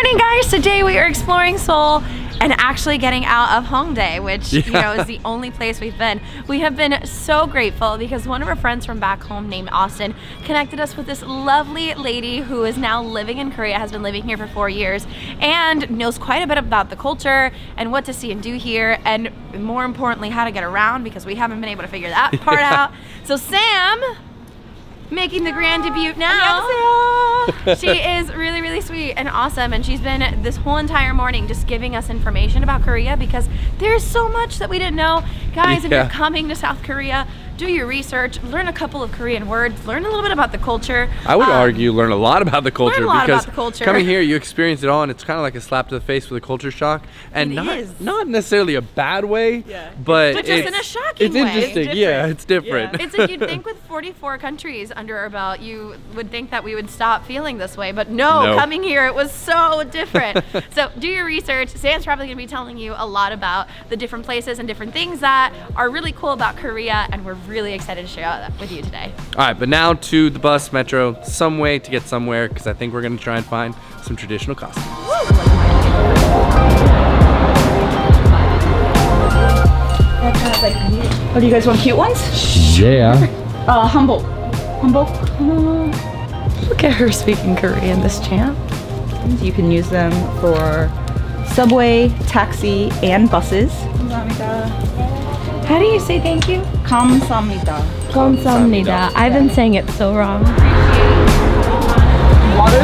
morning, guys. Today we are exploring Seoul and actually getting out of Hongdae, which you know is the only place we've been. We have been so grateful because one of our friends from back home named Austin connected us with this lovely lady who is now living in Korea, has been living here for 4 years, and knows quite a bit about the culture and what to see and do here, and more importantly, how to get around, because we haven't been able to figure that part out. So Sam, making the grand debut now. She is really, really sweet and awesome, and she's been this whole entire morning just giving us information about Korea because there's so much that we didn't know. Guys, if you're coming to South Korea, do your research, learn a couple of Korean words, learn a little bit about the culture. I would argue learn a lot about the culture, because culture. Coming here you experience it all, and it's kind of like a slap to the face with a culture shock, and not necessarily a bad way, but just in a shocking way. It's interesting. Yeah, it's different. It's like you'd think with 44 countries under our belt, you would think that we would stop feeling this way, but no, coming here it was so different. So do your research. Sam's probably gonna be telling you a lot about the different places and different things that are really cool about Korea, and we're really excited to share that with you today. All right, but now to the bus, metro, some way to get somewhere, because I think we're gonna try and find some traditional costumes. Oh, do you guys want cute ones? Yeah. Hanbok. Look at her speaking Korean, this champ. You can use them for subway, taxi, and buses. How do you say thank you? 감사합니다. 감사합니다. I've been saying it so wrong. Water?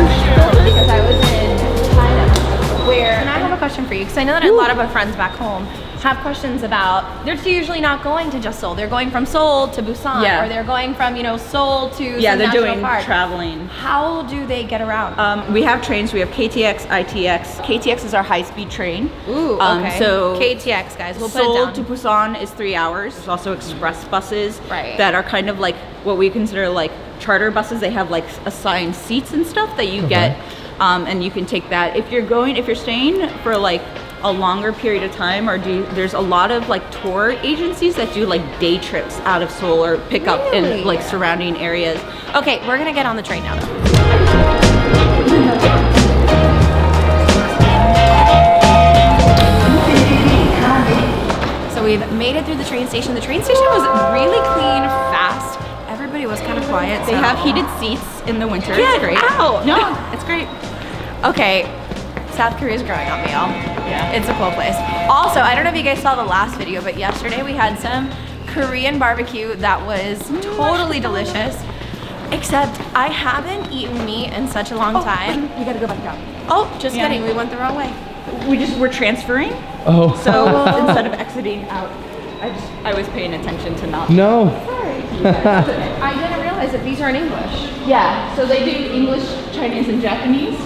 Because I was in China, where, and I have a question for you, because I know that a lot of our friends back home have questions about, they're usually not going to just Seoul, they're going from Seoul to Busan, or they're going from, you know, Seoul to they're doing traveling. How do they get around? We have trains. We have KTX, ITX. KTX is our high-speed train. Ooh, okay. So KTX, guys, we'll put Seoul it down. to Busan is 3 hours. There's also express buses that are kind of like what we consider like charter buses. They have like assigned seats and stuff that you get, and you can take that. If you're staying for like a longer period of time, or there's a lot of like tour agencies that do like day trips out of Seoul or pick up in like surrounding areas. Okay, we're gonna get on the train now. So we've made it through the train station. The train station was really clean, fast. Everybody was kind of quiet. They have heated seats in the winter. Yeah, it's great. Ow. No, it's great. Okay, South Korea's growing on me, y'all. Yeah. It's a cool place. Also, I don't know if you guys saw the last video, but yesterday we had some Korean barbecue that was totally delicious. Except I haven't eaten meat in such a long time. We gotta go back down. Oh, just kidding, we went the wrong way. We're transferring. Oh. So instead of exiting out, I was paying attention to not. No. Sorry. I didn't realize that these are in English. Yeah, so they do English, Chinese, and Japanese.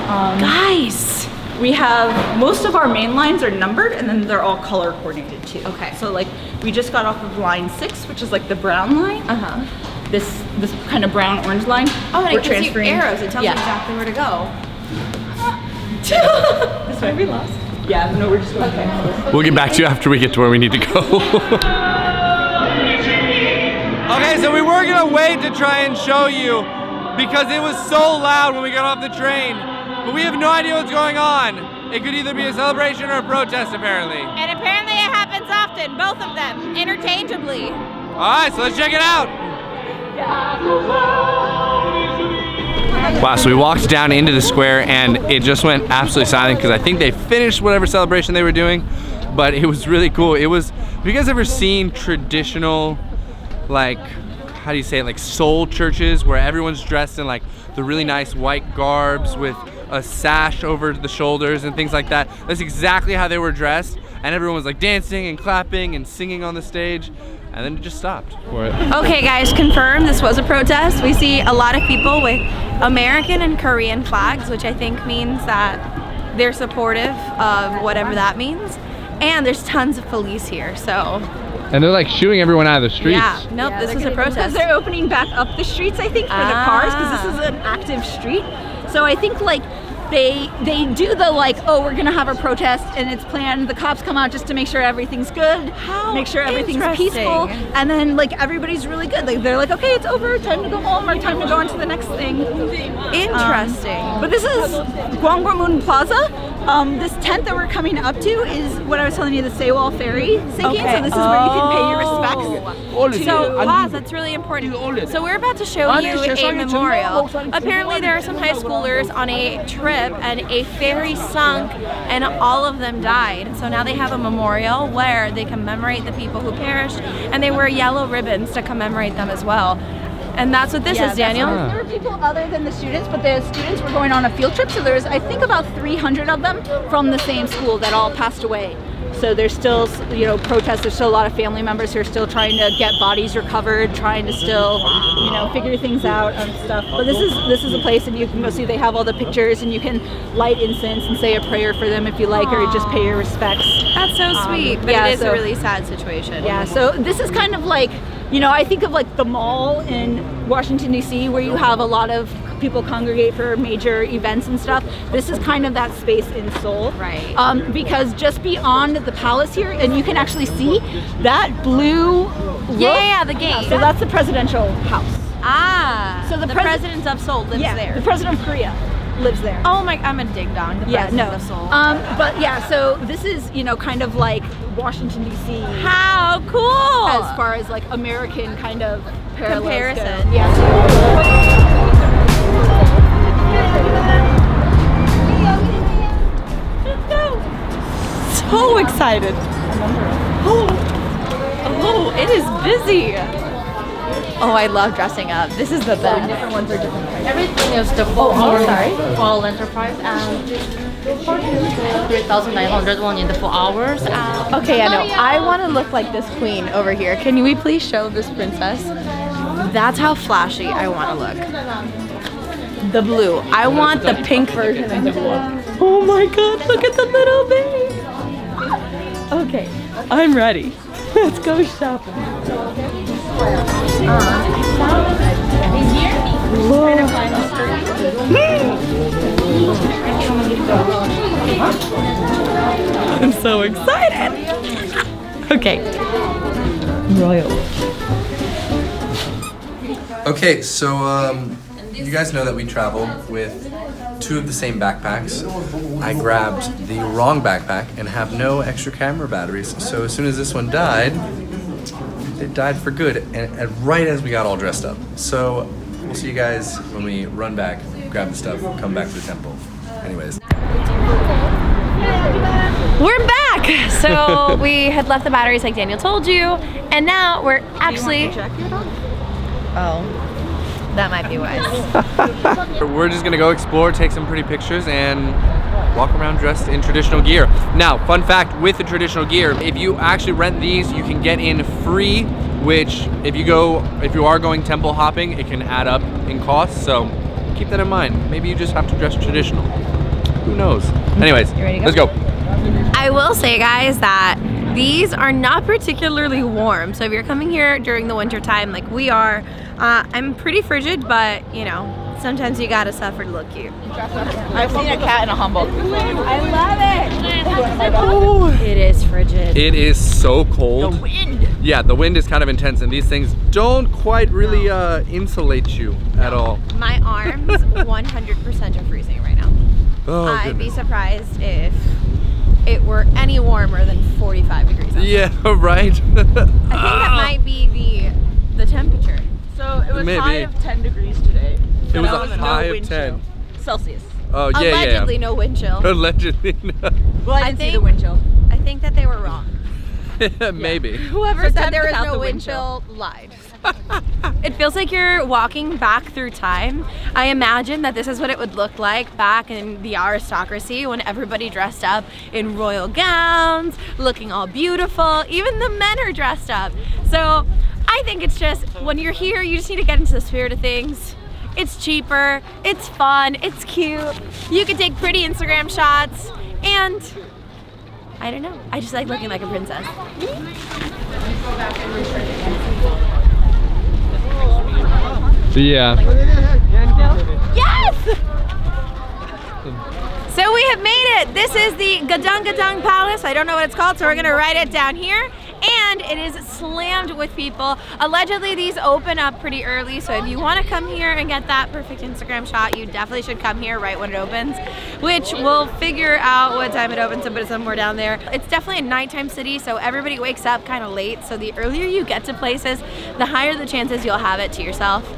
Guys! We have, most of our main lines are numbered, and then they're all color coordinated too. Okay. So like, we just got off of line 6, which is like the brown line. This kind of brown orange line. Oh, and it gives you arrows. It tells you exactly where to go. This way. Are we lost? Yeah, no, we're just going. Okay. We'll get back to you after we get to where we need to go. Okay, so we were gonna wait to try and show you because it was so loud when we got off the train. But we have no idea what's going on. It could either be a celebration or a protest, apparently. And apparently it happens often, both of them, interchangeably. All right, so let's check it out. Wow, so we walked down into the square and it just went absolutely silent because I think they finished whatever celebration they were doing, but it was really cool. It was, have you guys ever seen traditional, like, how do you say it, like Seoul churches where everyone's dressed in like the really nice white garbs with a sash over the shoulders and things like that? That's exactly how they were dressed, and everyone was like dancing and clapping and singing on the stage, and then it just stopped for it. Okay guys, confirmed this was a protest. We see a lot of people with American and Korean flags, which I think means that they're supportive of whatever that means. And there's tons of police here, so. And they're like shooing everyone out of the streets. Yeah, nope, this is a protest. Because they're opening back up the streets, I think, for the cars, because this is an active street. So I think like they do the like, oh, we're gonna have a protest and it's planned. The cops come out just to make sure everything's good, make sure everything's peaceful, and then like everybody's really good. Like they're like, okay, it's over, time to go home, or time to go on to the next thing. Interesting. But this is Gyeongbokgung Plaza. This tent that we're coming up to is what I was telling you, the Seoul ferry sinking. So this is where you can pay your respects. So pause, that's really important. So we're about to show you a memorial. Apparently there are some high schoolers on a trip and a ferry sunk and all of them died. So now they have a memorial where they commemorate the people who perished, and they wear yellow ribbons to commemorate them as well. And that's what this is, Daniel. There were people other than the students, but the students were going on a field trip, so there's, I think, about 300 of them from the same school that all passed away. So there's still, you know, protests. There's still a lot of family members who are still trying to get bodies recovered, trying to still, you know, figure things out and stuff. But this is a place, and you can go see. They have all the pictures, and you can light incense and say a prayer for them if you like, or just pay your respects. That's so sweet. But it is a really sad situation. Yeah. So this is kind of like, you know, I think of like the mall in Washington, D.C., where you have a lot of people congregate for major events and stuff. This is kind of that space in Seoul. Right. Because just beyond the palace here, and you can actually see that blue roof. Yeah, the gate. So that's the presidential house. Ah, so the president of Seoul lives there. The president of Korea lives there. Oh my, I'm a ding dong. The president of Seoul. But yeah, so this is, you know, kind of like Washington, D.C. How cool! As far as like American kind of comparison. Yeah. So excited. Oh, it is busy. Oh, I love dressing up. This is the best. Different ones are different prices. Everything is the full fall enterprise and 3,900 won in the 4 hours. Okay, I know. I want to look like this queen over here. Can we please show this princess? That's how flashy I want to look. The blue. I want the pink version of the blue. Oh my god, look at the little baby. Okay, I'm ready. Let's go shopping. I'm so excited. Okay. Royal. Okay, so you guys know that we travel with 2 of the same backpacks. I grabbed the wrong backpack and have no extra camera batteries. So as soon as this one died, it died for good, and right as we got all dressed up. So we'll see you guys when we run back, grab the stuff, come back to the temple. Anyways. We're back! So we had left the batteries like Daniel told you, and now we're actually... Oh. That might be wise. We're just gonna go explore, take some pretty pictures, and walk around dressed in traditional gear. Now, fun fact with the traditional gear, if you actually rent these, you can get in free, which if you are going temple hopping, it can add up in cost, so keep that in mind. Maybe you just have to dress traditional. Who knows? Anyways, let's go. I will say, guys, that these are not particularly warm, so if you're coming here during the winter time like we are, I'm pretty frigid, but you know, sometimes you gotta suffer to look cute. I've seen a cat in a Hanbok. I love it! It is frigid. It is so cold. The wind! Yeah, the wind is kind of intense, and these things don't quite really insulate you at all. My arms 100% are freezing right now. Oh, I'd be surprised if it were any warmer than 45 degrees outside. Yeah, right? I think that might be the temperature. So it was Maybe. high of 10 degrees today. It was a high of 10. Celsius. Oh, yeah, Allegedly no wind chill. Allegedly no. Well, I didn't see the wind chill. I think that they were wrong. Maybe. Whoever So said there was without no the wind wind chill lied. It feels like you're walking back through time. I imagine that this is what it would look like back in the aristocracy when everybody dressed up in royal gowns, looking all beautiful. Even the men are dressed up. So I think it's just, when you're here, you just need to get into the spirit of things. It's cheaper, it's fun, it's cute. You can take pretty Instagram shots, and I don't know, I just like looking like a princess. Yeah. Yes! So we have made it. This is the Gyeongbokgung Palace. I don't know what it's called, so we're gonna write it down here. And it is slammed with people. Allegedly, these open up pretty early, so if you want to come here and get that perfect Instagram shot, you definitely should come here right when it opens, which we'll figure out what time it opens to put it somewhere down there. It's definitely a nighttime city, so everybody wakes up kind of late, so the earlier you get to places, the higher the chances you'll have it to yourself.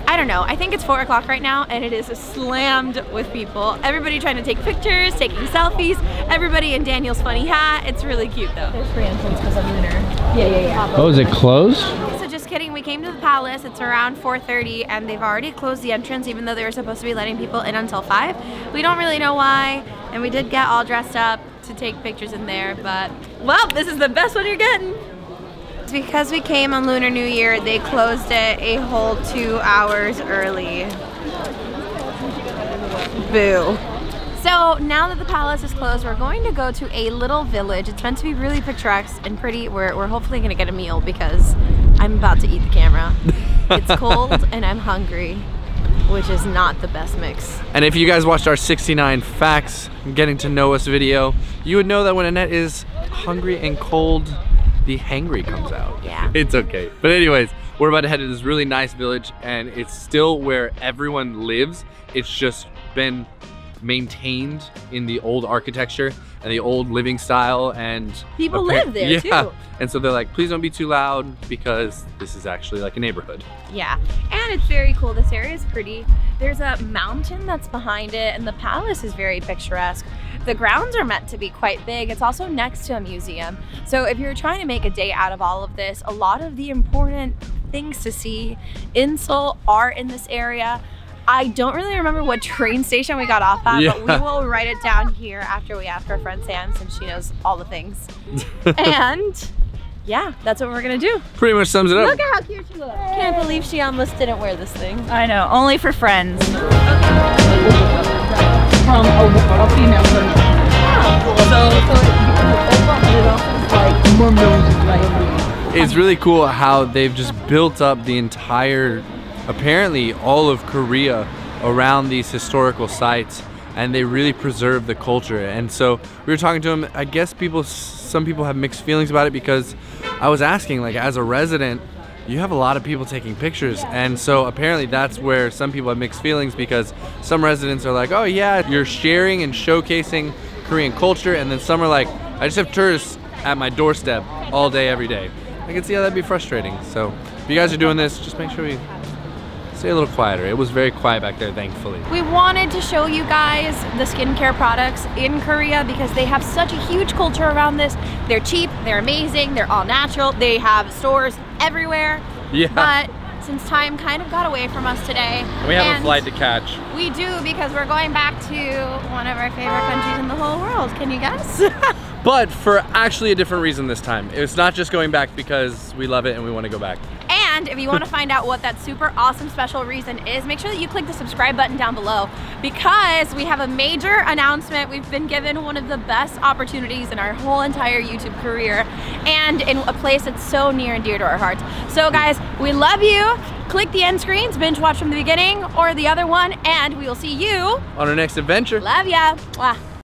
I don't know, I think it's 4 o'clock right now and it is slammed with people. Everybody trying to take pictures, taking selfies, everybody in Daniel's funny hat. It's really cute though. There's free entrance because of lunar. Yeah. Oh, is it closed? So just kidding, we came to the palace, it's around 4:30 and they've already closed the entrance even though they were supposed to be letting people in until 5. We don't really know why, and we did get all dressed up to take pictures in there, but well, this is the best one you're getting. Because we came on Lunar New Year, they closed it a whole 2 hours early. Boo. So now that the palace is closed, we're going to go to a little village. It's meant to be really picturesque and pretty. We're hopefully gonna get a meal because I'm about to eat the camera. It's cold and I'm hungry, which is not the best mix. And if you guys watched our 69 facts getting to know us video, you would know that when Annette is hungry and cold, the hangry comes out. Yeah. It's okay. But anyways, we're about to head to this really nice village and it's still where everyone lives. It's just been maintained in the old architecture and the old living style, and people live there too. And so they're like, please don't be too loud because this is actually like a neighborhood. Yeah, and it's very cool. This area is pretty. There's a mountain that's behind it and the palace is very picturesque. The grounds are meant to be quite big. It's also next to a museum. So if you're trying to make a day out of all of this, a lot of the important things to see in Seoul are in this area. I don't really remember what train station we got off at, but we will write it down here after we ask our friend Sam, since she knows all the things. And yeah, that's what we're gonna do. Pretty much sums it up. Look at how cute she looks. Can't believe she almost didn't wear this thing. I know, only for friends. Okay. From a female person. It's really cool how they've just built up the entire, apparently all of Korea around these historical sites, and they really preserve the culture. And so we were talking to them, I guess some people have mixed feelings about it, because I was asking, like, as a resident, you have a lot of people taking pictures, and so apparently that's where some people have mixed feelings, because some residents are like, oh yeah, you're sharing and showcasing Korean culture, and then some are like, I just have tourists at my doorstep all day, every day. I can see how that'd be frustrating. So if you guys are doing this, just make sure you stay a little quieter. It was very quiet back there, thankfully. We wanted to show you guys the skincare products in Korea because they have such a huge culture around this. They're cheap, they're amazing, they're all natural. They have stores everywhere. Yeah. But since time kind of got away from us today. And we have a flight to catch. We do, because we're going back to one of our favorite countries in the whole world. Can you guess? But for actually a different reason this time. It's not just going back because we love it and we want to go back. And if you want to find out what that super awesome special reason is, make sure that you click the subscribe button down below, because we have a major announcement. We've been given one of the best opportunities in our whole entire YouTube career, and in a place that's so near and dear to our hearts. So guys, we love you. Click the end screens, binge watch from the beginning or the other one, and we will see you on our next adventure. Love ya. Mwah.